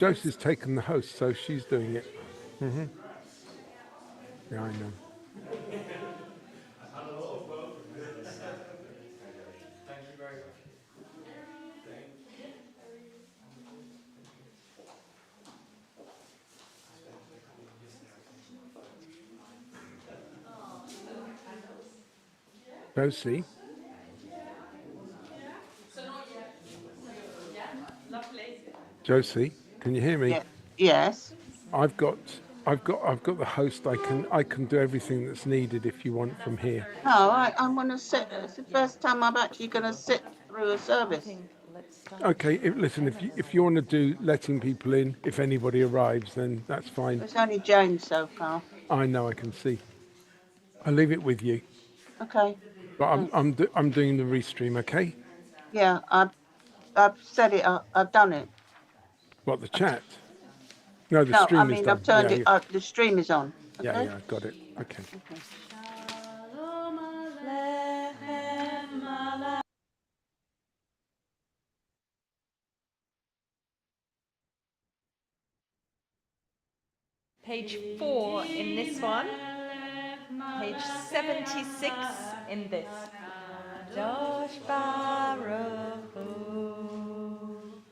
Josie's taken the host, so she's doing it. Mm-hmm. Yeah, I know. Josie? Josie, can you hear me? Yeah. Yes. I've got the host. I can do everything that's needed if you want from here. Oh, I'm going to sit. It's the first time I'm actually going to sit through a service. Okay, listen, if you want to do letting people in, if anybody arrives, then that's fine. It's only James so far. I know, I can see. I'll leave it with you. Okay. But I'm doing the restream, okay? Yeah, I've said it. I've done it. What, the chat? No, the No, I stream is mean done. I've turned Yeah, it. The stream is on. Okay. yeah, got it. Okay. Page 4 in this one, page 76 in this. Josh Baruch Hu,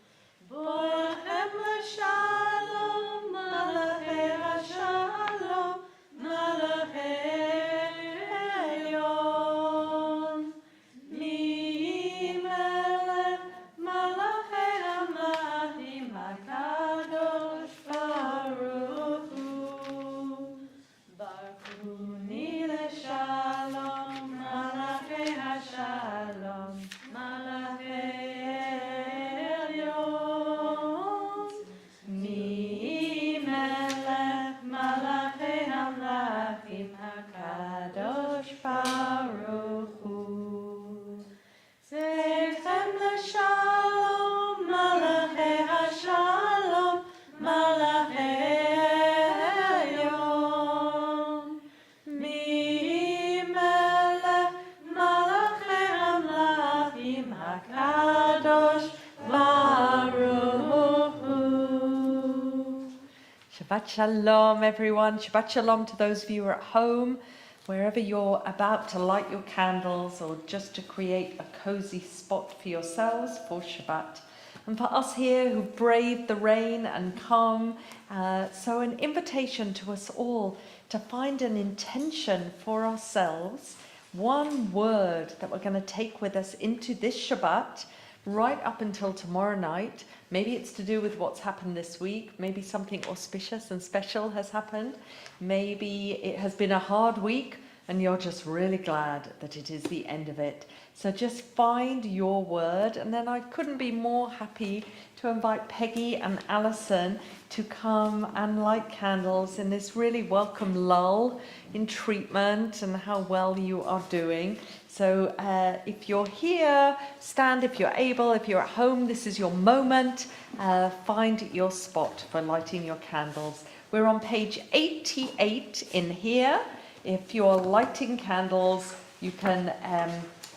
Bohem Shalom, Malachei Shalom, Malachei Elyon, Mi Melech Malachei Amlachim HaKadosh Baruch Hu, Barkuni LeShalom, Malachei HaShalom, Malachei Elyon, Mi Melech Malachei Amlachim HaKadosh Baruch Hu, Zeichem LeShalom, Malachei HaShalom, Malachei Elyon, Mi Melech Malachei Amlachim HaKadosh Baruch Hu. Shabbat Shalom, everyone. Shabbat Shalom to those of you who are at home, wherever you're about to light your candles or just to create a cozy spot for yourselves for Shabbat. And for us here who braved the rain and come, so an invitation to us all to find an intention for ourselves, one word that we're going to take with us into this Shabbat, right up until tomorrow night. Maybe it's to do with what's happened this week. Maybe something auspicious and special has happened. Maybe it has been a hard week and you're just really glad that it is the end of it. So just find your word, and then I couldn't be more happy to invite Peggy and Alison to come and light candles in this really welcome lull in treatment and how well you are doing. So if you're here, stand if you're able. If you're at home, this is your moment. Find your spot for lighting your candles. We're on page 88 in here. If you're lighting candles, you can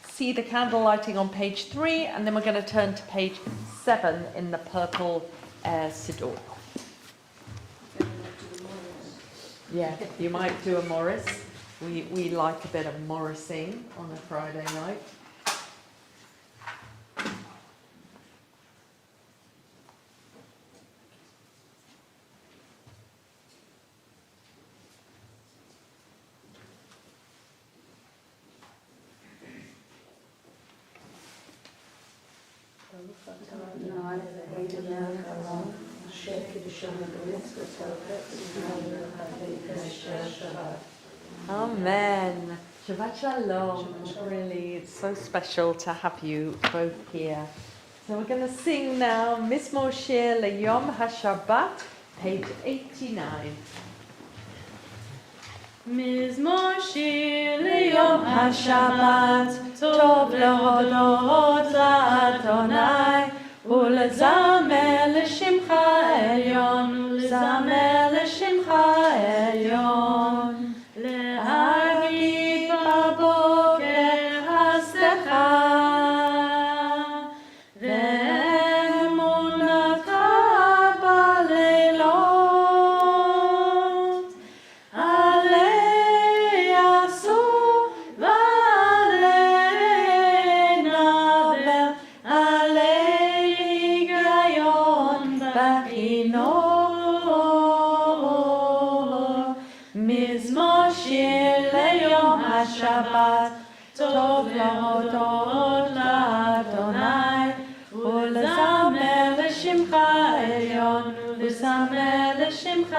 see the candle lighting on page 3, and then we're going to turn to page 7 in the purple Siddur. Yeah, you might do a Morris. We like a bit of Morrising on a Friday night. Amen. Shabbat Shalom. Really, it's so special to have you both here. So we're going to sing now Mizmor Shir LeYom HaShabbat, page 89. מזמור שיר ליום השבת, טוב להודות לאדוני, ולזמר לשמך עליון, ולזמר לשמך עליון, להגיד בבוקר הסליחה, ואמונתך בלב לכינור. מזמור שיר ליום השבת, טוב להודות לאדוני, ולזמר לשמך עליון, ולזמר לשמך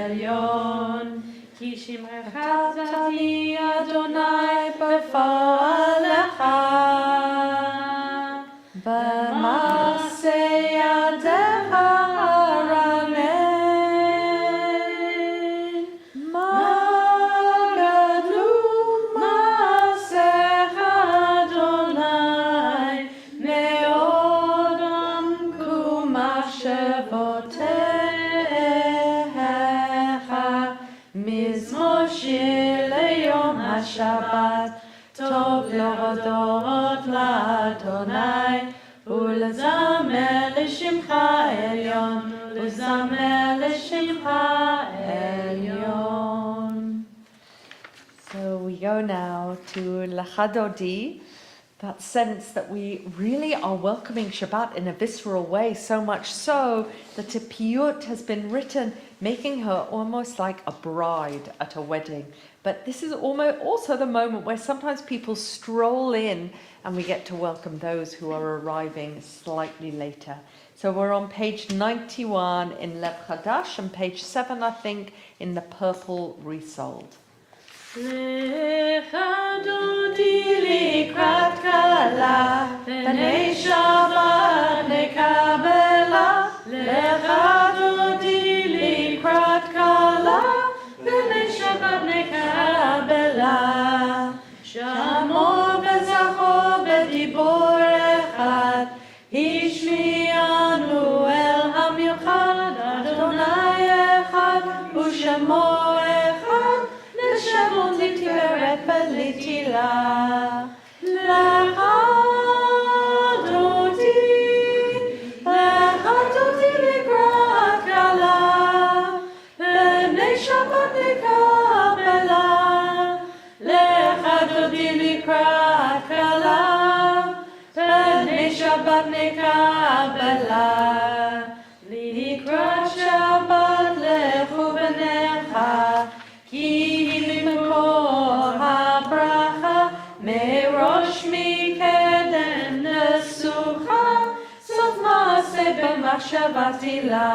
עליון. כי שמרך צדקי אדוני בפועלך, במעשה ידיך ארנן. מה גדלו מעשיך אדוני, מאוד עמקו מחשבותיך. מזמור שיר ליום השבת, טוב להודות לאדוני, ולזמר לשמך עליון, ולזמר לשמך עליון. So we go now to Lachadodi, that sense that we really are welcoming Shabbat in a visceral way, so much so that a piyut has been written, making her almost like a bride at a wedding. But this is almost also the moment where sometimes people stroll in and we get to welcome those who are arriving slightly later. So we're on page 91 in Lev Chadash and page 7, I think, in the purple resold. לך דודי לקראת כלה, פני שבת נקבלה. לך דודי לקראת כלה, פני שבת נקבלה. שמור וזכור בדיבור אחד, השמיענו אל המיוחד, אדוני אחד ושמו אחד. לשמות לתפארת ולתהילה. לך דודי לקראת כלה, פני שבת נקבלה. לך דודי לקראת כלה, פני שבת נקבלה. לקראת שבת לכו בניך, כי מקור הברכה, מראש מקדם נסוכה, סוף מעשה במחשבה תהילה.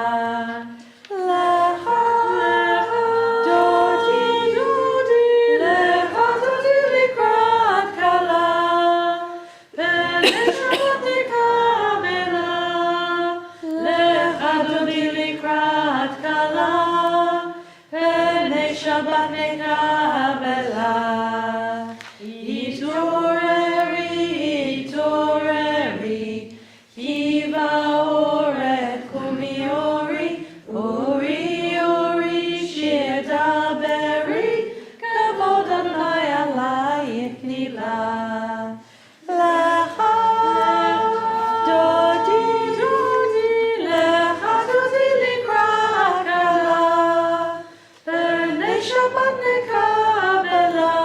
לך דודי לקראת כלה, פני שבת נקבלה. לך דודי לקראת כלה, פני שבת נקבלה. התעוררי, כי באורך קומי אורי, שיר דברי, כבוד אדוני עלייך ניבא. לך דודי לקראת כלה, פני שבת נקבלה.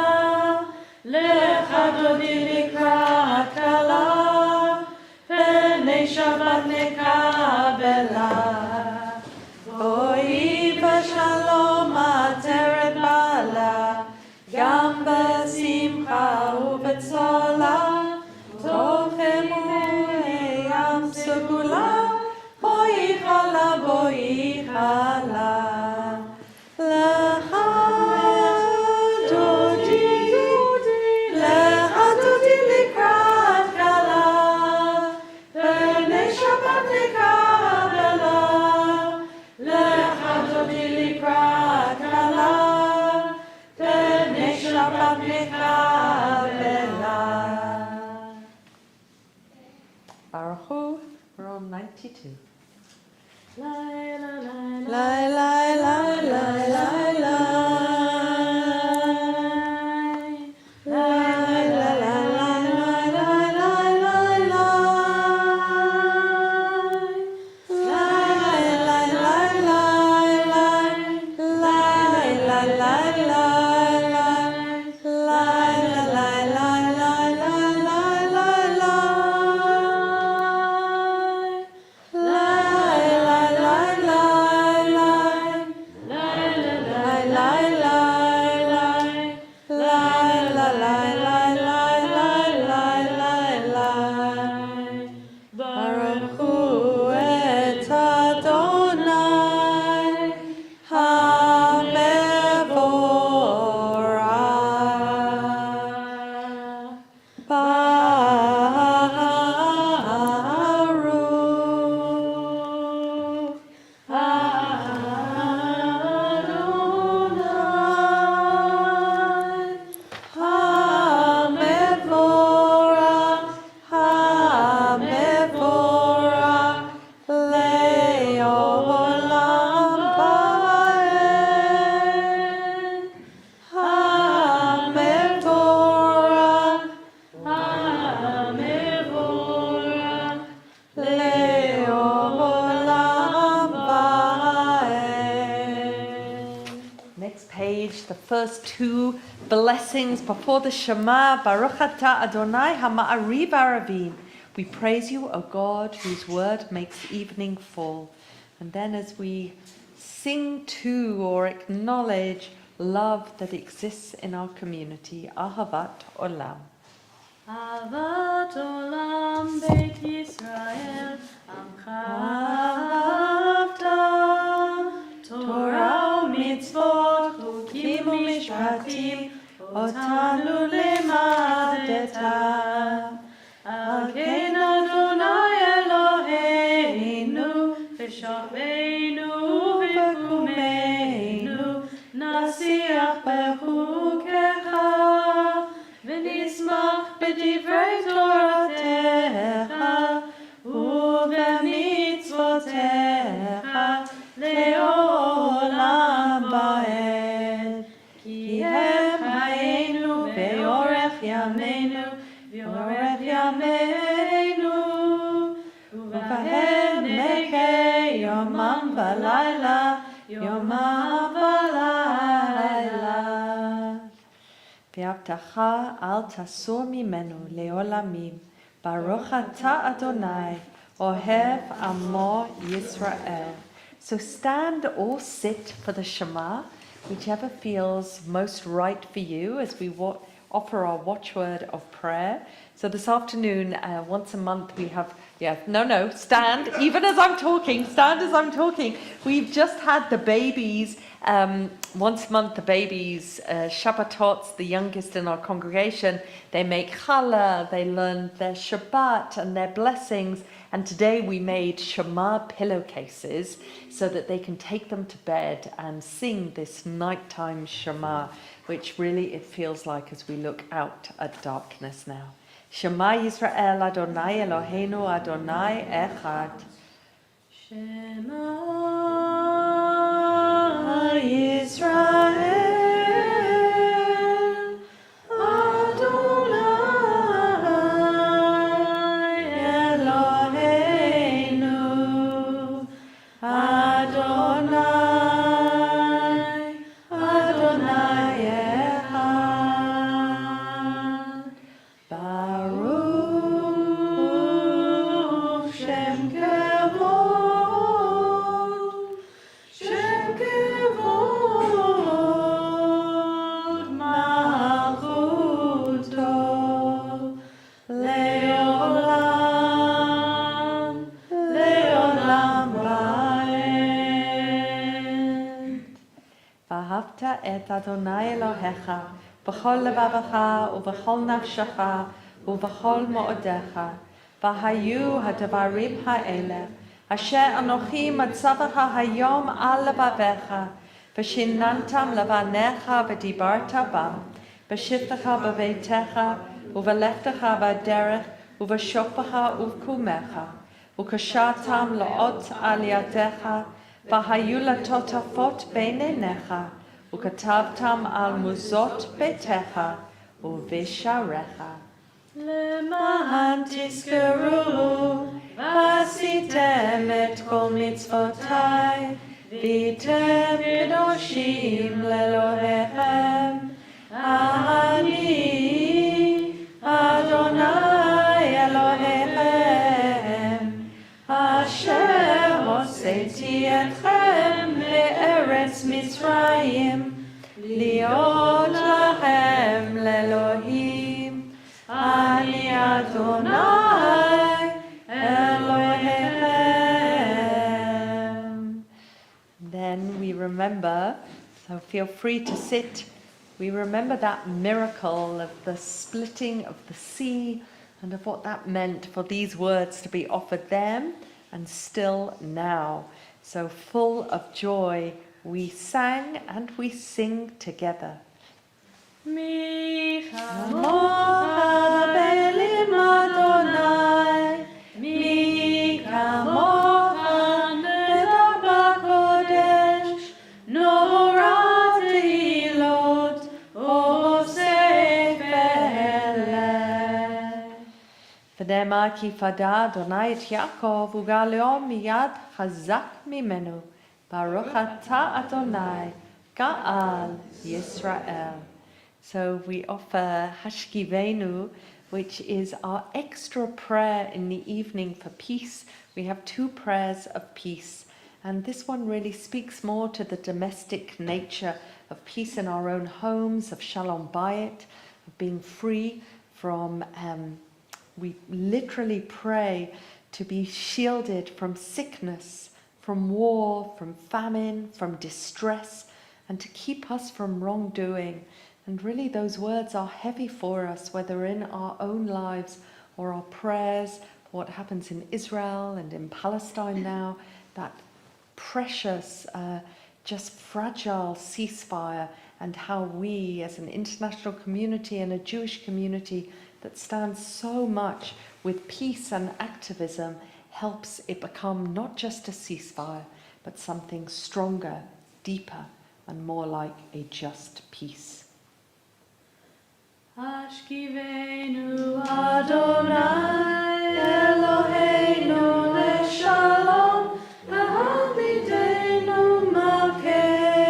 engage the first two blessings before the Shema. Baruch atah Adonai ha'ma'ari b'aravim. We praise you, O God, whose word makes evening fall. And then as we sing to or acknowledge love that exists in our community, Ahavat Olam. Ahavat Olam Beit Yisrael Amcha Ahavta Torah u'mitzvot Chukim u'mishpatim Otanu lemadeta Al ken Adonai Eloheinu V'shavenu v'kumeinu Nasiach bechukecha V'nismach b'divrei Toratecha U'b'mitzvotecha Le'olam ba'ed Ki hem hayenu ve'orech yameinu Ve'orech yameinu U'vahem nekei yomam v'layla Yomam v'layla Ve'abtacha al tasur mimenu le'olamim. Baruch atah Adonai, ohev amo Yisrael. So stand or sit for the Shema, whichever feels most right for you as we offer our watchword of prayer. So this afternoon, once a month, we have, stand, even as I'm talking, stand as I'm talking. We've just had the babies, once a month, the babies, Shabbatot, the youngest in our congregation, they make challah, they learn their Shabbat and their blessings. And today we made Shema pillowcases so that they can take them to bed and sing this nighttime Shema, which really it feels like as we look out at darkness now. Shema Yisrael Adonai Eloheinu Adonai Echad. Shema Yisrael Adonai Eloheinu Adonai Adonai Echad. Baruch Shem Kevod Shem Kevod Malchuto Leolam Leolam Vaed. Vahavta et Adonai Elohecha b'chol levavecha u'b'chol nafshecha u'b'chol mo'odecha v'hayu hadavarim ha'eleh asher anochi matzavecha hayom al levavecha v'shinantam levanecha v'dibarta bam v'shiftecha b'veitecha u'v'lechtecha v'derech u'v'shokpecha u'v'kumecha u'kashatam la'ot aliyatecha v'hayu latotafot beinenecha ukatavtam al muzot betecha uvisharecha. Leman tizkeru v'asitem et kol mitzvotai v'tem kedoshim lelohechem Ani Adonai Elohechem asher hoseti etchem le'eretz Mitzrayim liot lachem le'elohim Ani Adonai Elohechem. Then we remember, so feel free to sit, we remember that miracle of the splitting of the sea and of what that meant for these words to be offered then and still now. So full of joy, we sang and we sing together. Mi chamocha belim Adonai, mi chamocha nedar b'kodesh, norat tehilot, osef eleh. V'nema ki fada Adonai et Yaakov ugaleo miyad chazak mimenu. Baruch atah Adonai, Ga'al Yisrael. So we offer Hashkivenu, which is our extra prayer in the evening for peace. We have 2 prayers of peace, and this one really speaks more to the domestic nature of peace in our own homes, of Shalom Bayit, of being free from, we literally pray to be shielded from sickness, from war, from famine, from distress, and to keep us from wrongdoing. And really those words are heavy for us, whether in our own lives or our prayers, what happens in Israel and in Palestine now, that precious, just fragile ceasefire, and how we as an international community and a Jewish community that stands so much with peace and activism helps it become not just a ceasefire, but something stronger, deeper, and more like a just peace. Ashkivenu Adonai Eloheinu leshalom v'hamidenu malkeinu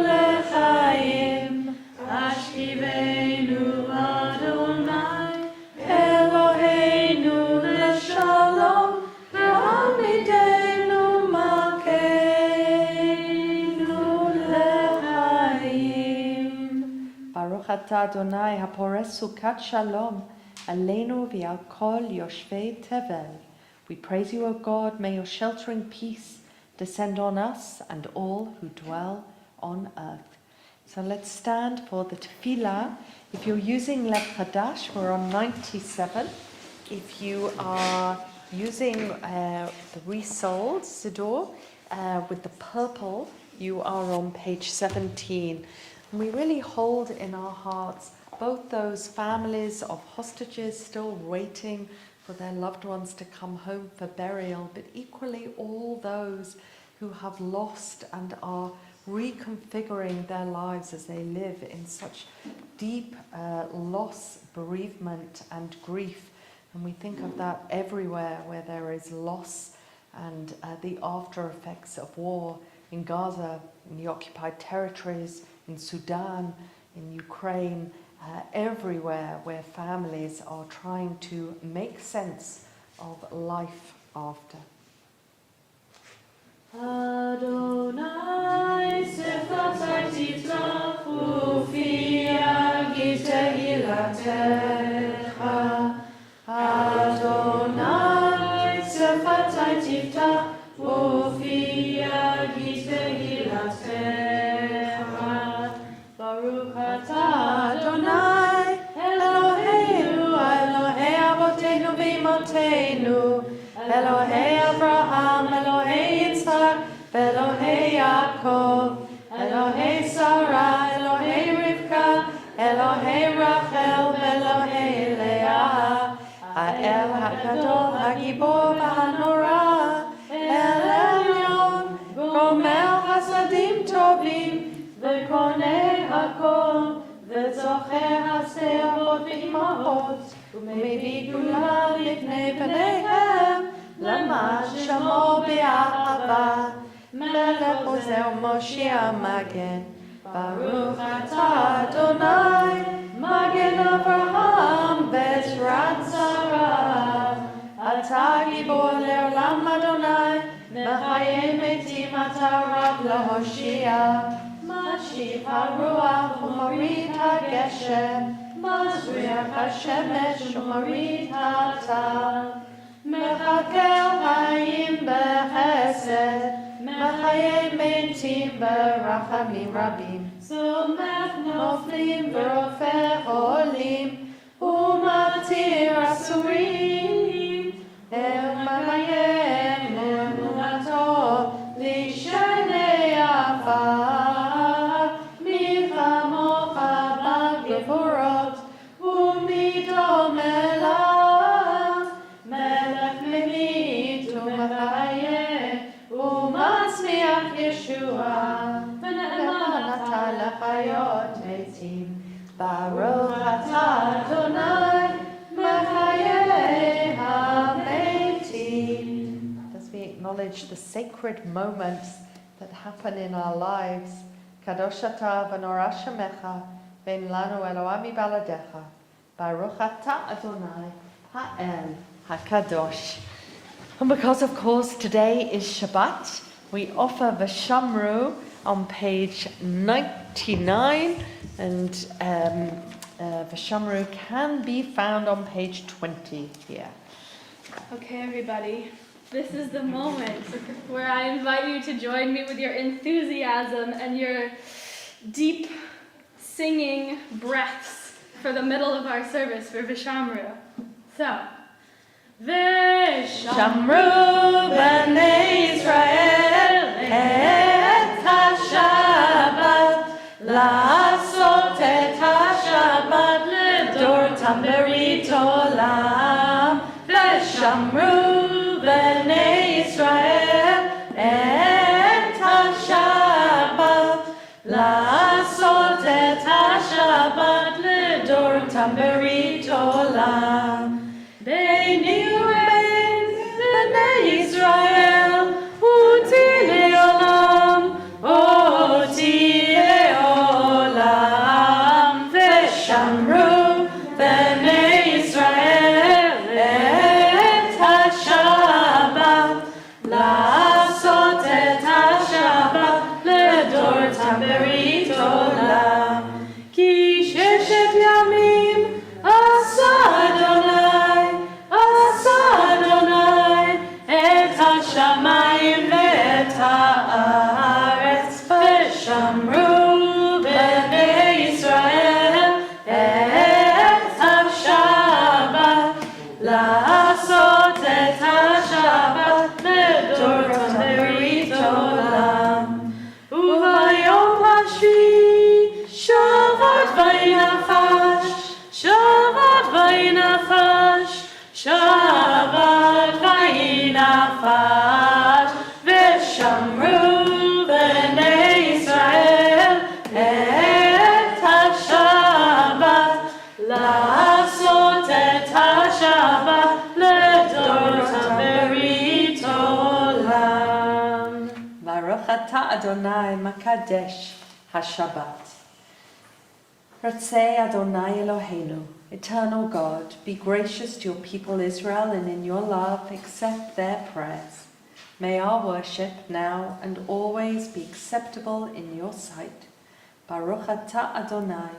lechaim. Ashkivenu Adonai Eloheinu leshalom v'hamidenu malkeinu lechaim. Baruch atah Adonai haporeh sukat shalom aleinu v'al kol yoshvei tevel. We praise you, O God, may your sheltering peace descend on us and all who dwell on earth. So let's stand for the tefillah. If you're using Lev Chadash, we're on 97. If you are using the resold Siddur with the purple, you are on page 17. And we really hold in our hearts both those families of hostages still waiting for their loved ones to come home for burial, but equally all those who have lost and are reconfiguring their lives as they live in such deep loss, bereavement and grief. And we think of that everywhere where there is loss and the after effects of war in Gaza, in the occupied territories, in Sudan, in Ukraine, everywhere where families are trying to make sense of life after. Adonai sefatai titrach ufia gitehilatecha. Adonai sefatai titrach ufia gitehilatecha. Baruch atah Adonai Eloheinu Elohei Avotenu v'Imotenu Elohei Abraham Elohei Yitzchak Elohei Yaakov Elohei Sarah Elohei Rivka Elohei Rachel Elohei Leah Ha'el HaGadol HaGibor VaHanora El Elyon Gomer Hasadim Tovim וקונה הכל, וזוכר הסערות ואימהות, ומביא כולם לפני פניהם, למד שמו באהבה, מלך עוזר מושיע מגן. ברוך אתה אדוני, מגן אברהם בעזרת שרה. אתה גיבור לעולם אדוני, מחיי מתים אתה רב להושיע. משיב הרוח ומוריד הגשם, מזריח השמש ומוריד הטל. מחכה חיים בחסד, מחיי מתים ברחמים רבים. צומח נופלים ורופא חולים, ומתיר אסורים. מחייהם אמונתו לשני עפר. Baruch atah Adonai mechayei hametim. As we acknowledge the sacred moments that happen in our lives. Kadosh ata v'nora shemecha, ve'en lanu Elohim baladecha. Baruch ata Adonai ha'el hakadosh. And because, of course, today is Shabbat, we offer V'shamru on page 99, and V'shamru can be found on page 20 here. Okay, everybody, this is the moment where I invite you to join me with your enthusiasm and your deep singing breaths for the middle of our service for V'shamru. So, V'shamru b'nei Israel et ha-Shabbat, la'asot et ha-Shabbat l'dortam berit olam. V'shamru b'nei Israel et ha-Shabbat, la'asot et ha-Shabbat l'dortam berit olam. Beini u'bein b'nei Israel, uti le'olam, oti le'olam. V'shamru b'nei Israel et ha-Shabbat, la'asot et ha-Shabbat l'dortam berit olam. Ki sheshet yamim asa Adonai et ha-shamayim ve'et ha'aretz. V'shamru b'nei Israel et ha-Shabbat, la'asot et ha-Shabbat l'dortam berit olam. U'bayom hashvi shavat vayinafash, shavat vayinafash, Shabbat vayinafash. V'shamru b'nei Israel et ha-Shabbat, la'asot et ha-Shabbat l'dortam berit olam. Baruch ata Adonai makadesh ha-Shabbat. Ratzei Adonai Eloheinu, eternal God, be gracious to your people Israel, and in your love accept their prayers. May our worship now and always be acceptable in your sight. Baruch ata Adonai,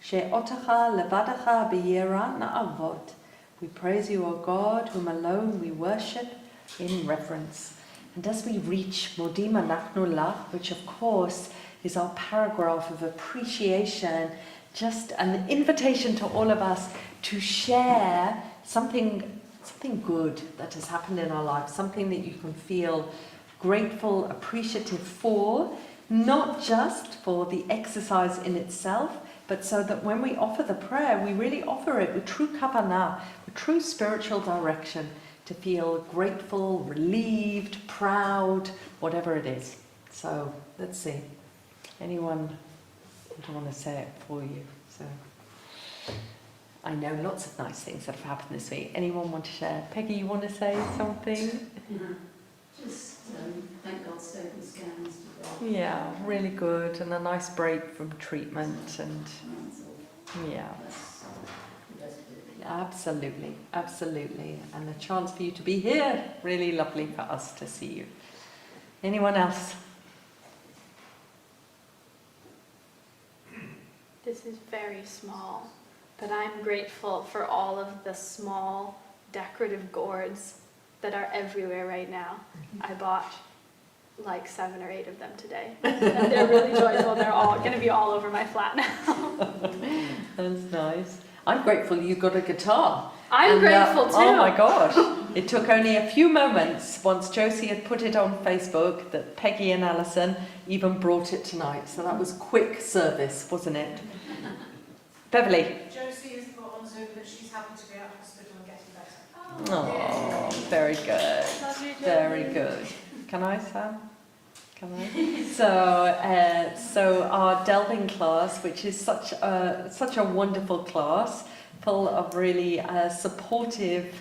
she'otacha levadacha b'yira na'avod. We praise you, O God, whom alone we worship in reverence. And as we reach Modim Anachnu Lach, which of course is our paragraph of appreciation, just an invitation to all of us to share something good that has happened in our lives, something that you can feel grateful, appreciative for, not just for the exercise in itself, but so that when we offer the prayer, we really offer it with true kavanah, with true spiritual direction, to feel grateful, relieved, proud, whatever it is. So let's see. Anyone would want to say it for you? So I know lots of nice things that have happened this week. Anyone want to share? Peggy, you want to say something? Just thank God stable scans today. Yeah, really good, and a nice break from treatment, and yeah. Absolutely, absolutely. And a chance for you to be here. Really lovely for us to see you. Anyone else? this is very small, but I'm grateful for all of the small decorative gourds that are everywhere right now. I bought like 7 or 8 of them today, and they're really joyful. They're all going to be all over my flat now. That's nice. I'm grateful you got a guitar. I'm grateful too. Oh my gosh. It took only a few moments once Josie had put it on Facebook that Peggy and Alison even brought it tonight. So that was quick service, wasn't it? Beverly. Josie is put on Zoom that she's happy to be out of hospital and getting better. Oh, very good. Love you, Josie. Very good. Can I, Sam? Can I? So our delving class, which is such a wonderful class, full of really supportive,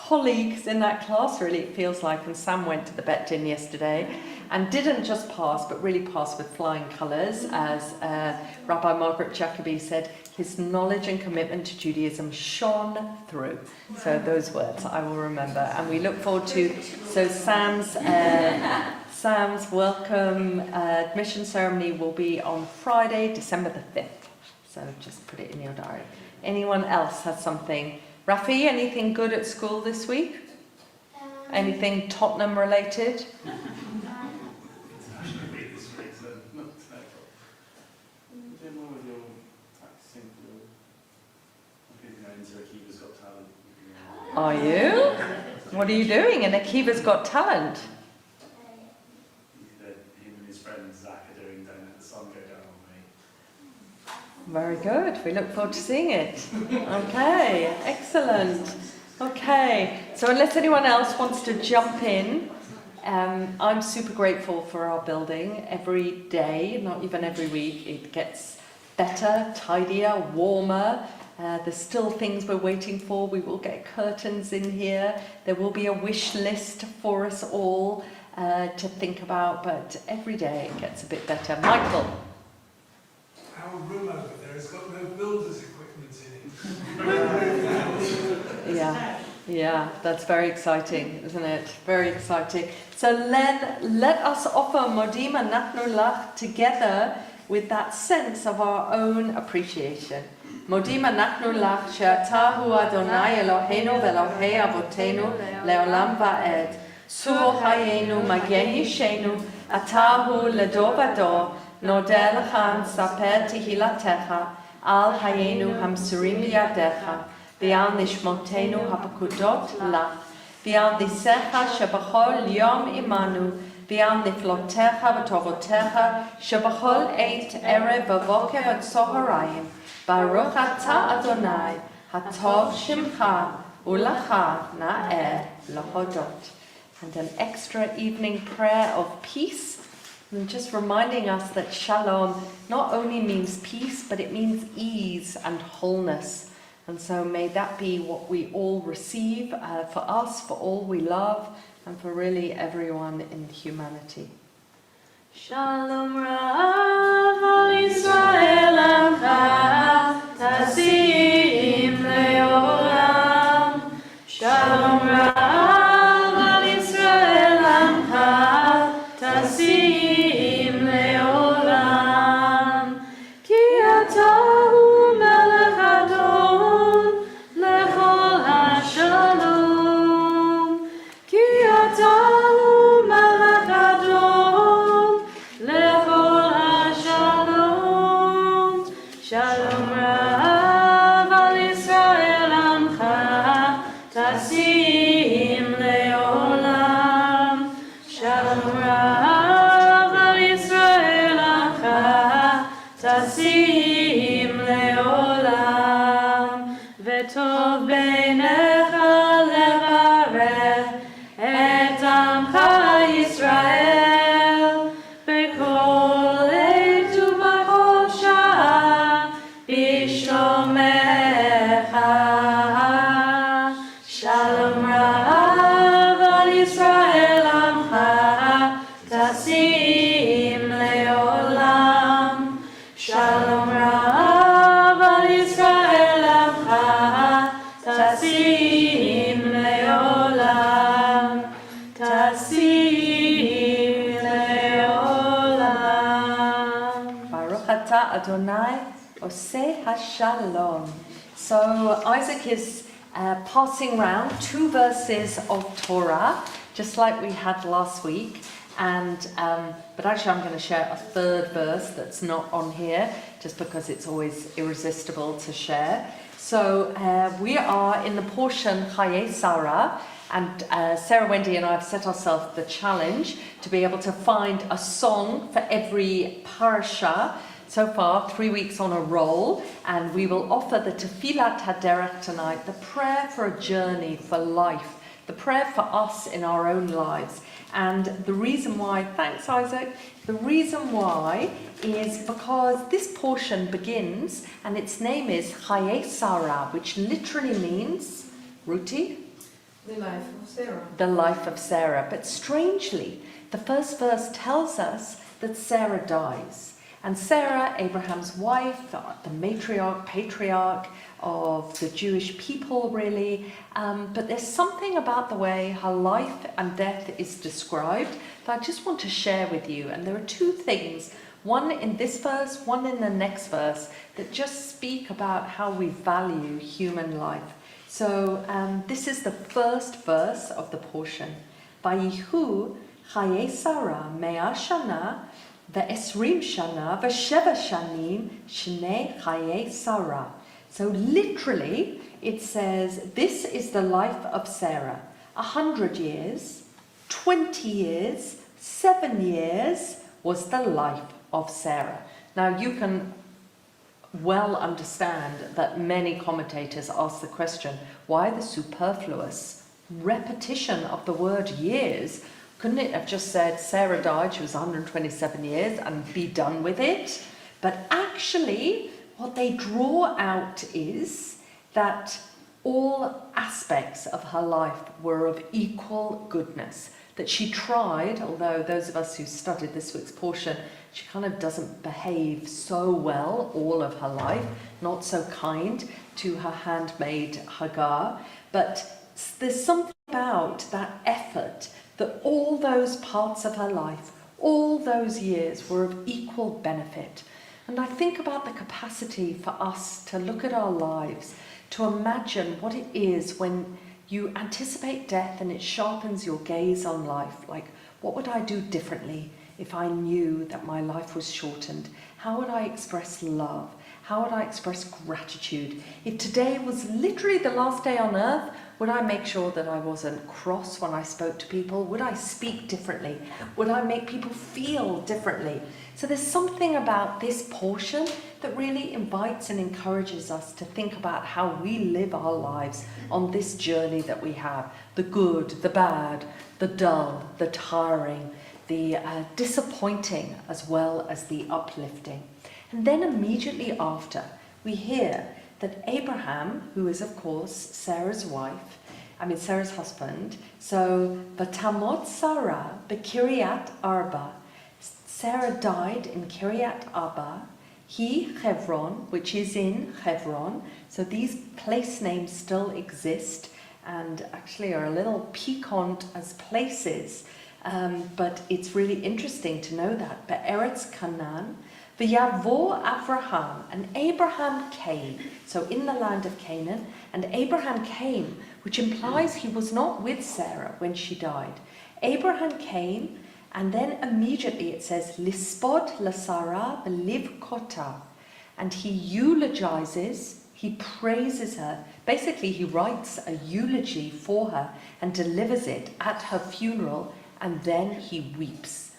colleagues in that class, really, it feels like. And Sam went to the Bet Din yesterday and didn't just pass, but really passed with flying colours. As Rabbi Margaret Jacobi said, his knowledge and commitment to Judaism shone through. So those words I will remember. And we look forward to, Sam's welcome admission ceremony will be on Friday, December the 5th. So just put it in your diary. Anyone else has something? Rafi, anything good at school this week? Anything Tottenham related? Are you? What are you doing in Akiva's Got Talent? Him and his friend Zach are doing Don't Let the Sun Go Down on Me. Very good. We look forward to seeing it. Okay, excellent. Okay, so unless anyone else wants to jump in, I'm super grateful for our building. Every day, not even every week, it gets better, tidier, warmer. There's still things we're waiting for. We will get curtains in here. There will be a wish list for us all to think about, but every day it gets a bit better. Michael. Our room over there has got no builder's equipment in it. Yeah, that's very exciting, isn't it? Very exciting. So let us offer Modim Anachnu Lach together with that sense of our own appreciation. Modim Anachnu Lach she'ata hu Adonai Eloheinu ve'Elohei avotenu le'olam va'ed. Sur hayenu magen yishenu atahu ledor vador nodeh lecha saper tehilatecha al hayenu hamsurim liyadecha v'al nishmotenu hapakudot lach v'al disecha shebachol yom imanu v'al niflotecha v'tovotecha shebachol eit erev v'voker v'tzoharayim baruch atah Adonai hatov shimcha ulacha na'eh lahodot. And an extra evening prayer of peace, and just reminding us that shalom not only means peace, but it means ease and wholeness. And so may that be what we all receive for us, for all we love, and for really everyone in humanity. Shalom Rav al Yisrael Amcha Tasim Leolam. Shalom Rav al Yisrael Amcha Tasim Leolam. Ki atahu melech adon lechol hashalom. Ki atahu melech adon lechol hashalom. Shalom Rav al Yisrael Amcha Tasim Leolam. Shalom Rav al Yisrael Amcha Tasim Leolam. V'tov beinecha levarech et Amcha Yisrael b'kol עת ובכל שעה בשלומך. Shalom Rav al Yisrael Amcha Tasim Leolam. Shalom Rav al Yisrael Amcha Tasim Leolam. Tasim Leolam. Baruch atah Adonai oseh hashalom. So Isaac is passing round 2 verses of Torah, just like we had last week. And but actually I'm going to share a 3rd verse that's not on here, just because it's always irresistible to share. So we are in the portion Chaye Sarah, and Sarah, Wendy and I have set ourselves the challenge to be able to find a song for every parasha. So far, 3 weeks on a roll, and we will offer the Tefillat Haderech tonight, the prayer for a journey, for life, the prayer for us in our own lives. And the reason why, thanks Isaac, the reason why is because this portion begins, and its name is Chaye Sarah, which literally means, Ruti? The life of Sarah. The life of Sarah. But strangely, the first verse tells us that Sarah dies. And Sarah, Abraham's wife, the matriarch, patriarch of the Jewish people, really. But there's something about the way her life and death is described that I just want to share with you. And there are two things, one in this verse, one in the next verse, that just speak about how we value human life. So this is the first verse of the portion. Vayihu chaye Sarah mea shana ve'esrim shana ve'sheva shanim shnei chaye Sarah. So literally it says this is the life of Sarah. 100 years, 20 years, 7 years was the life of Sarah. Now you can well understand that many commentators ask the question, why the superfluous repetition of the word years? Couldn't it have just said Sarah died, she was 127 years, and be done with it? But actually, what they draw out is that all aspects of her life were of equal goodness. That she tried, although those of us who studied this week's portion, she kind of doesn't behave so well all of her life, not so kind to her handmaid Hagar, but there's something about that effort that all those parts of her life, all those years were of equal benefit. And I think about the capacity for us to look at our lives, to imagine what it is when you anticipate death and it sharpens your gaze on life. Like, what would I do differently if I knew that my life was shortened? How would I express love? How would I express gratitude? If today was literally the last day on earth, would I make sure that I wasn't cross when I spoke to people? Would I speak differently? Would I make people feel differently? So there's something about this portion that really invites and encourages us to think about how we live our lives on this journey that we have. The good, the bad, the dull, the tiring, the disappointing, as well as the uplifting. And then immediately after, we hear that Abraham, who is of course Sarah's husband, so Batamot Sarah Bekiriat Arba, Sarah died in Kiryat Arba, he Hebron, which is in Hebron. So these place names still exist and actually are a little piquant as places, but it's really interesting to know that. Be'eretz Canaan, V'yavo Avraham, and Abraham came, so in the land of Canaan, and Abraham came, which implies he was not with Sarah when she died. Abraham came, and then immediately it says, Lispod Lasara Belivkota, and he eulogizes, he praises her. Basically, he writes a eulogy for her and delivers it at her funeral, and then he weeps.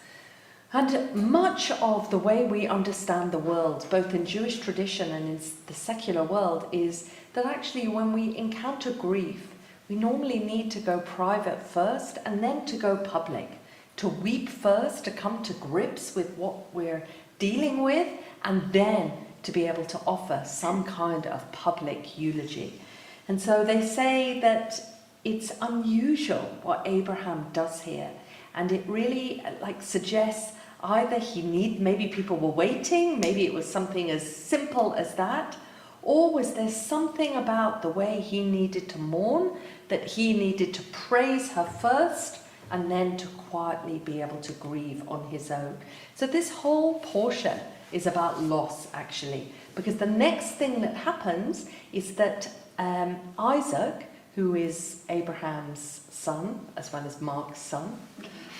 And much of the way we understand the world, both in Jewish tradition and in the secular world, is that actually when we encounter grief, we normally need to go private first and then to go public. To weep first, to come to grips with what we're dealing with, and then to be able to offer some kind of public eulogy. And so they say that it's unusual what Abraham does here, and it really suggests either maybe people were waiting, maybe it was something as simple as that, or was there something about the way he needed to mourn, that he needed to praise her first and then to quietly be able to grieve on his own. So this whole portion is about loss, actually, because the next thing that happens is that Isaac, who is Abraham's son, as well as Mark's son,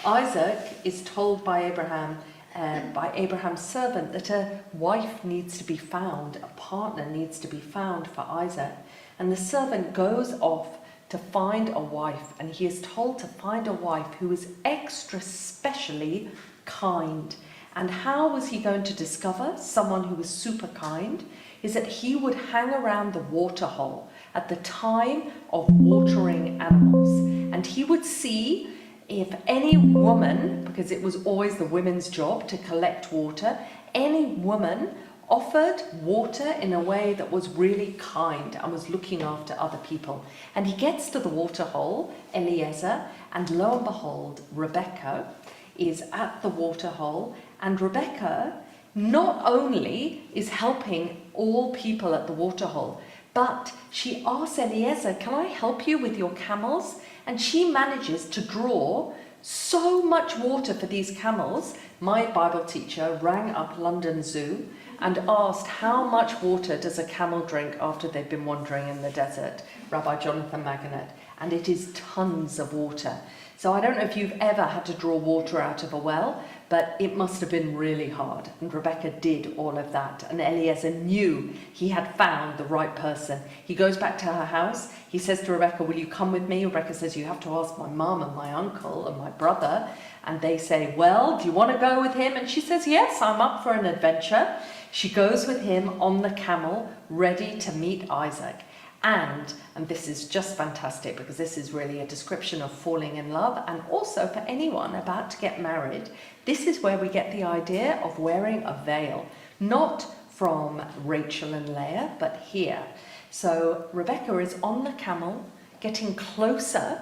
Isaac is told by Abraham's servant that a wife needs to be found, a partner needs to be found for Isaac. And the servant goes off to find a wife, and he is told to find a wife who is extra specially kind. And how was he going to discover someone who was super kind? Is that he would hang around the water hole at the time of watering animals, and he would see if any woman, because it was always the women's job to collect water, any woman offered water in a way that was really kind and was looking after other people. And he gets to the water hole, Eliezer, and lo and behold, Rebecca is at the water hole, and Rebecca not only is helping all people at the water hole, but she asks Eliezer, can I help you with your camels? And she manages to draw so much water for these camels. My Bible teacher rang up London Zoo and asked how much water does a camel drink after they've been wandering in the desert, Rabbi Jonathan Maganet, and it is tons of water. So I don't know if you've ever had to draw water out of a well, but it must have been really hard. And Rebecca did all of that. And Eliezer knew he had found the right person. He goes back to her house. He says to Rebecca, will you come with me? Rebecca says, you have to ask my mum and my uncle and my brother. And they say, well, do you want to go with him? And she says, yes, I'm up for an adventure. She goes with him on the camel, ready to meet Isaac. And this is just fantastic because this is really a description of falling in love, and also for anyone about to get married, this is where we get the idea of wearing a veil, not from Rachel and Leah, but here. So Rebecca is on the camel, getting closer,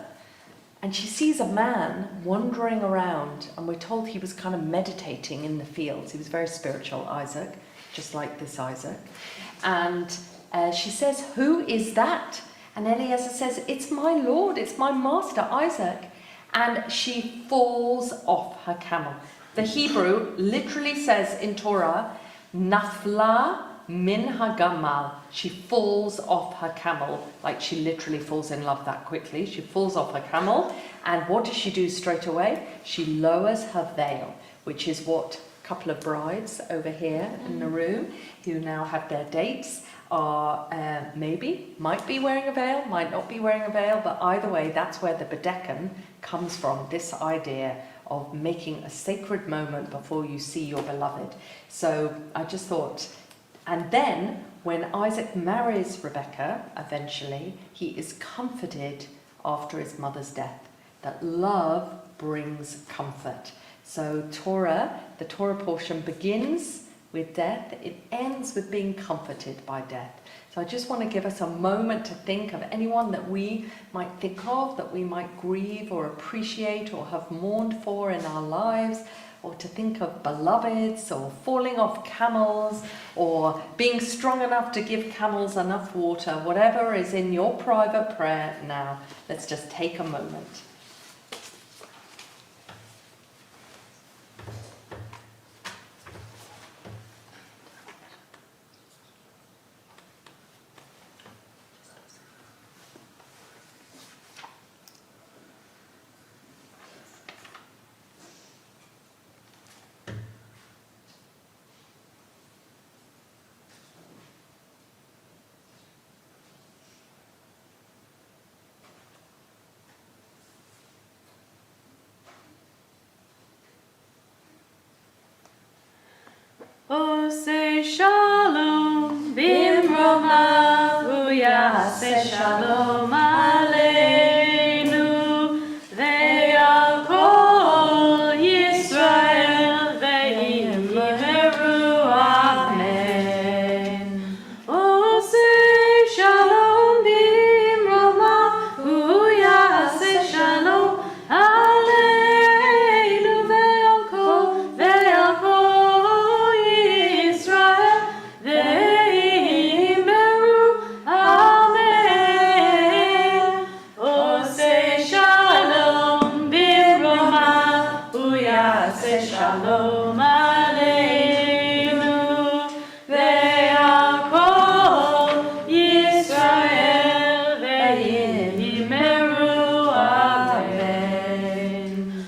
and she sees a man wandering around, and we're told he was kind of meditating in the fields. He was very spiritual, Isaac, just like this Isaac. And she says, who is that? And Eliezer says, it's my Lord, it's my master, Isaac. And she falls off her camel. The Hebrew literally says in Torah, nafla min hagamal. She falls off her camel, like she literally falls in love that quickly. She falls off her camel, and what does she do straight away? She lowers her veil, which is what a couple of brides over here in the room who now have their dates are might be wearing a veil, might not be wearing a veil, but either way, that's where the bedecken comes from, this idea of making a sacred moment before you see your beloved. So I just thought, and then when Isaac marries Rebecca, eventually, he is comforted after his mother's death, that love brings comfort. So the Torah portion begins with death, it ends with being comforted by death. So I just want to give us a moment to think of anyone that we might think of, that we might grieve or appreciate or have mourned for in our lives, or to think of beloveds or falling off camels or being strong enough to give camels enough water, whatever is in your private prayer now. Let's just take a moment. Ose shalom bimroma, uyase shalom aleinu, ve'al kol Yisrael ve'yimeru amen. Ose shalom bimroma, uyase shalom aleinu, ve'al kol Shalom aleinu, ve'al kol Yisrael ve'yimeru amen.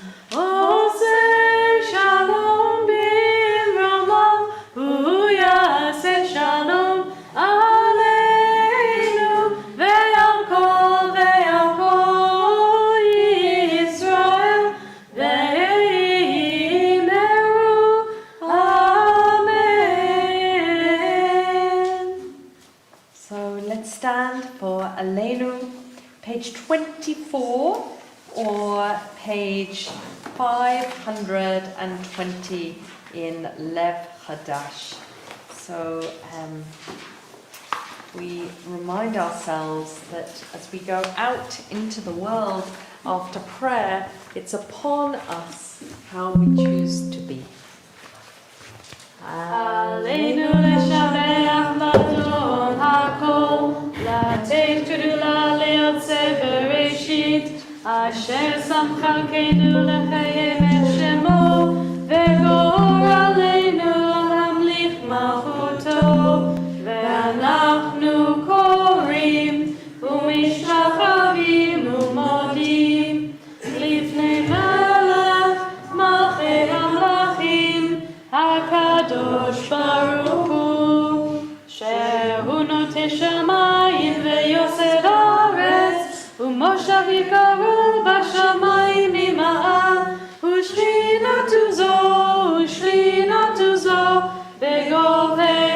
Oseh shalom bimroma, uyaseh shalom aleinu, ve'al kol Yisrael stand for Aleinu, page 24 or page 520 in Lev Hadash. So we remind ourselves that as we go out into the world after prayer, it's upon us how we choose to be. עלינו לשבח לדון הכל, לתת גדולה ליוצא בראשית, אשר שם חלקנו לקיים את שמו, וגור עלינו להמליך מלכותו, ואנחנו קוראים ומשתחווים ומודים לפני מלך מלכי המלכים הקדוש ברוך הוא, שהוא נוטה שמיים ויוסד ארץ, ומושב יקרו בשמיים ממעל, ושכינתו זו בגובי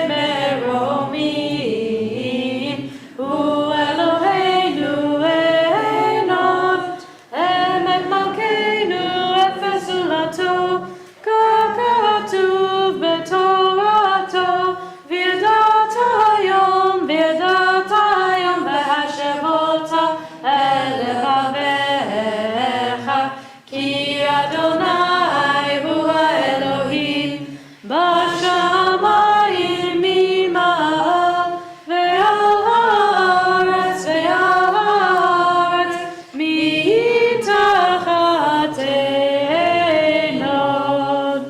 מרומים. הוא אלוהינו אין עוד, עמק מלכנו אפס זולתו, ככתוב בתורתו, וידעת היום והשבות אל לבביך, כי אדוני הוא האלוהים בשמיים ממעל, ועל הארץ מתחת אין עוד.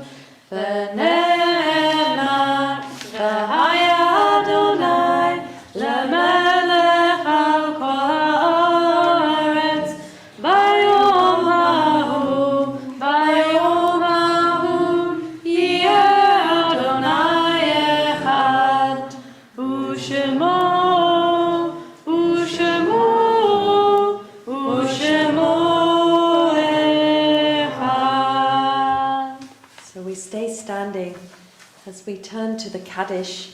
ונאמר, והיה אדוני למלך על כל הארץ, ביום ההוא יהיה אדוני אחד, ושמו אחד. So we stay standing as we turn to the Kaddish,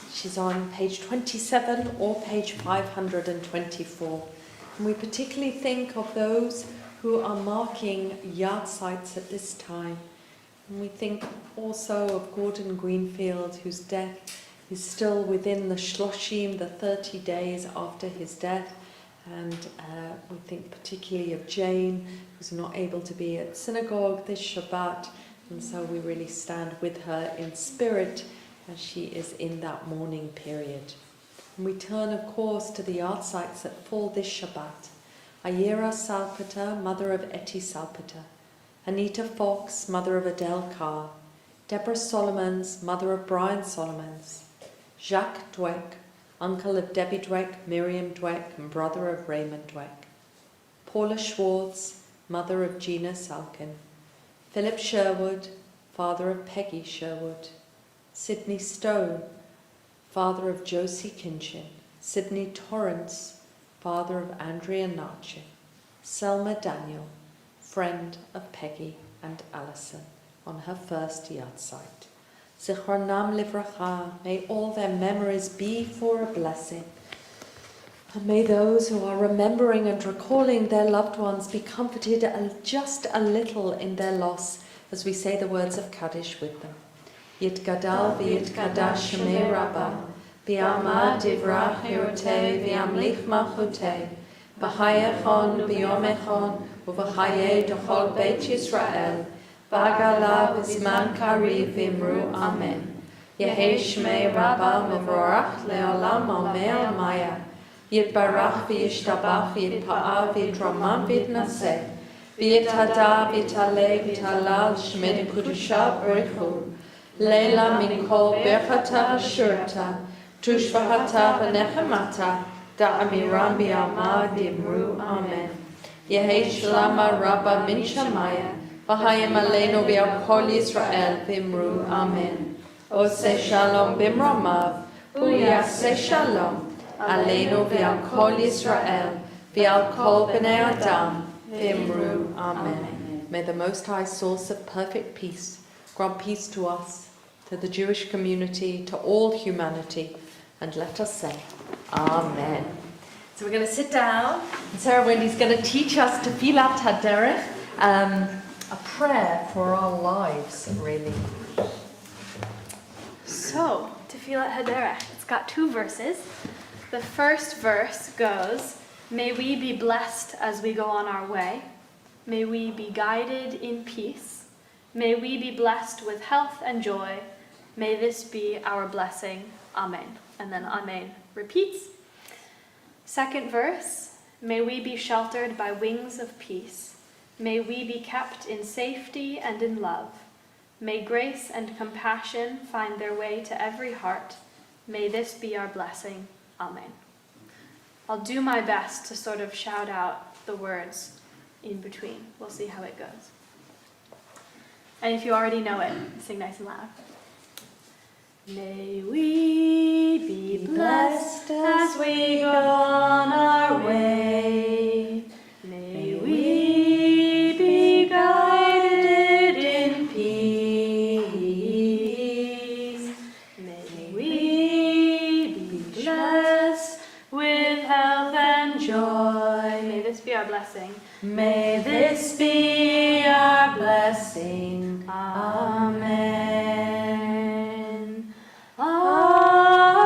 which is on page 27 or page 524. And we particularly think of those who are marking yard sites at this time. And we think also of Gordon Greenfield, whose death is still within the Shloshim, the 30 days after his death. And we think particularly of Jane, who's not able to be at synagogue this Shabbat. And so we really stand with her in spirit as she is in that mourning period. And we turn, of course, to the yard sites that fall this Shabbat. Ayera Salpeter, mother of Etty Salpeter. Anita Fox, mother of Adele Carr. Deborah Solomons, mother of Brian Solomons. Jacques Dweck, uncle of Debbie Dweck, Miriam Dweck, and brother of Raymond Dweck. Paula Schwartz, mother of Gina Salkin. Philip Sherwood, father of Peggy Sherwood. Sidney Stone, father of Josie Kinchin. Sidney Torrance, father of Andrea Narchin. Selma Daniel, friend of Peggy and Alison, on her first yard site. Zichronam livracha, may all their memories be for a blessing. And may those who are remembering and recalling their loved ones be comforted just a little in their loss as we say the words of Kaddish with them. Yitgadal v'yitkadash shemei Rabbah, v'yamad divrach hirotei v'yamlich malchutei, v'chayechon b'yomechon uv'chayei d'chol beit Yisrael, v'agala v'zman kariv v'imru amen. Yehei shmei Rabbah mevorach le'olam amei maya. Yitbarach v'yishtabach v'yitpa'ah v'yitramam v'yitnaseh, v'yithada v'yitale v'yitalal shmei kudusha b'richu, leila min kol berchata v'shurta, tushvahata v'nechemata, da'amiram b'yamad v'yimru amen. Yehei shlama Rabbah min shamaya, v'hayim aleinu v'yal kol Yisrael v'imru amen. Oseh shalom b'mramav, u'yaseh shalom Aleinu v'al kol Yisrael, v'al kol b'nei Adam, v'imru amen. May the Most High Source of perfect peace grant peace to us, to the Jewish community, to all humanity, and let us say, Amen. So we're going to sit down, and Sarah Wendy's going to teach us Tefillat HaDerech, a prayer for our lives, really. So, Tefillat Tefillat Haderech. It's got 2 verses. The first verse goes, "May we be blessed as we go on our way. May we be guided in peace. May we be blessed with health and joy. May this be our blessing. Amen." And then Amen repeats. Second verse, "May we be sheltered by wings of peace. May we be kept in safety and in love. May grace and compassion find their way to every heart. May this be our blessing. Amen." I'll do my best to sort of shout out the words in between. We'll see how it goes. And if you already know it, sing nice and loud. May we be blessed as we go on our way. May we be guided in peace. May we be blessed with health and joy. May this be our blessing. May this be our blessing. Amen. Amen.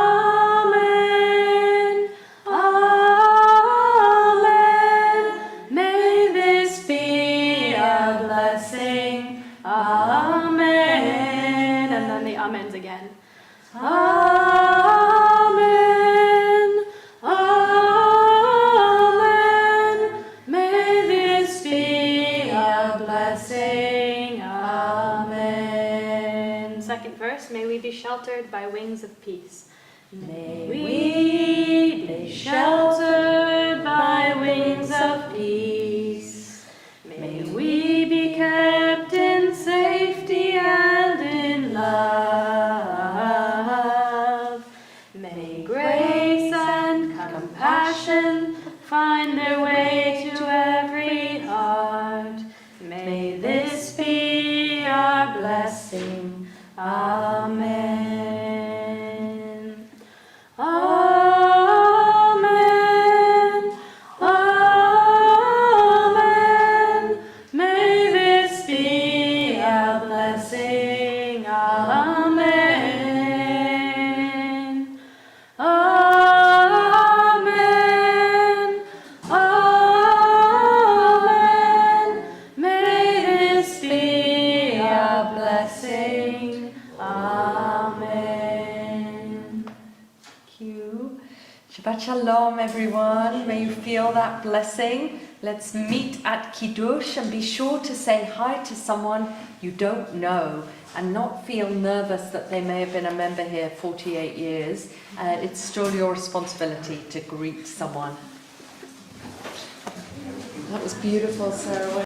Amen. May this be our blessing. Amen. And then the amens again. Amen. Amen. May this be our blessing. Amen. Second verse, may we be sheltered by wings of peace. May we be sheltered by wings of peace. May we be kept in safety and in love. May grace and compassion find their way to every heart. May this be our blessing. Amen. Amen. Amen. May this be our blessing. Amen. Amen. Amen. May this be our blessing. Amen. Thank you. Shabbat Shalom, everyone. May you feel that blessing. Let's meet at Kiddush and be sure to say hi to someone you don't know and not feel nervous that they may have been a member here 48 years. It's still your responsibility to greet someone. That was beautiful, Sarah.